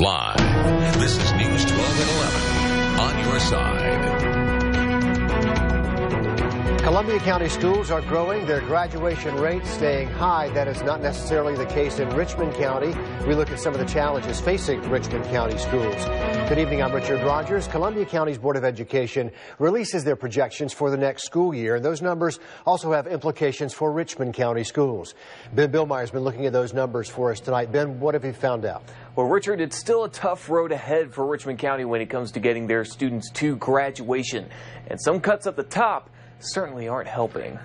Live. This is News 12 at 11 on your side. Columbia County schools are growing, their graduation rates staying high. That is not necessarily the case in Richmond County. We look at some of the challenges facing Richmond County schools. Good evening, I'm Richard Rogers. Columbia County's Board of Education releases their projections for the next school year, and those numbers also have implications for Richmond County schools. Ben Billmeyer's been looking at those numbers for us tonight. Ben, what have you found out? Well, Richard, it's still a tough road ahead for Richmond County when it comes to getting their students to graduation. And some cuts at the top certainly aren't helping.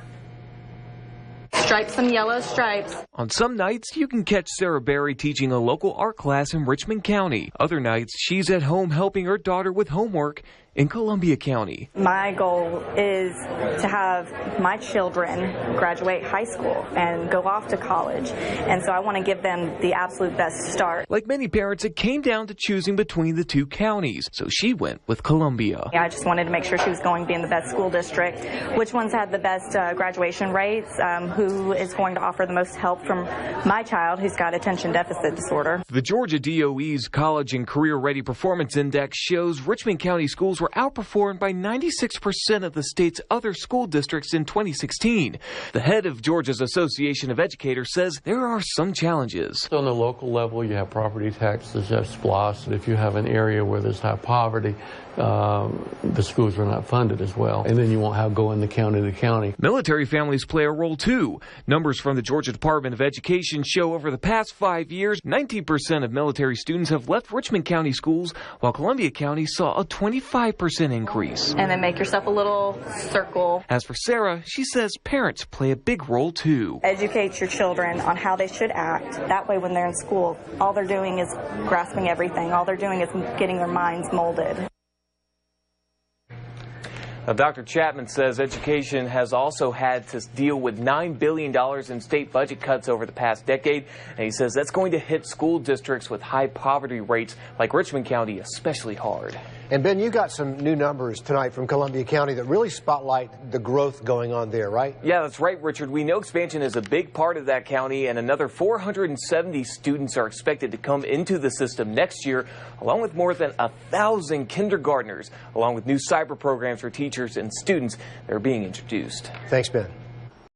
Stripes, some yellow stripes. On some nights, you can catch Sarah Berry teaching a local art class in Richmond County. Other nights, she's at home helping her daughter with homework in Columbia County. My goal is to have my children graduate high school and go off to college. And so I want to give them the absolute best start. Like many parents, it came down to choosing between the two counties, so she went with Columbia. I just wanted to make sure she was going to be in the best school district, which ones had the best graduation rates, who is going to offer the most help from my child who's got attention deficit disorder. The Georgia DOE's College and Career Ready Performance Index shows Richmond County schools were outperformed by 96% of the state's other school districts in 2016. The head of Georgia's Association of Educators says there are some challenges. On the local level, you have property taxes, you have SPLOST, and if you have an area where there's high poverty, the schools are not funded as well. And then you won't have going the county to county. Military families play a role too. Numbers from the Georgia Department of Education show over the past 5 years, 19% of military students have left Richmond County schools, while Columbia County saw a 25% increase. And then make yourself a little circle. As for Sarah, she says parents play a big role too. Educate your children on how they should act. That way when they're in school, all they're doing is grasping everything. All they're doing is getting their minds molded. Now, Dr. Chapman says education has also had to deal with $9 billion in state budget cuts over the past decade. And he says that's going to hit school districts with high poverty rates like Richmond County especially hard. And Ben, you got some new numbers tonight from Columbia County that really spotlight the growth going on there, right? Yeah, that's right, Richard. We know expansion is a big part of that county, and another 470 students are expected to come into the system next year, along with more than 1,000 kindergartners, along with new cyber programs for teachers and students that are being introduced. Thanks, Ben.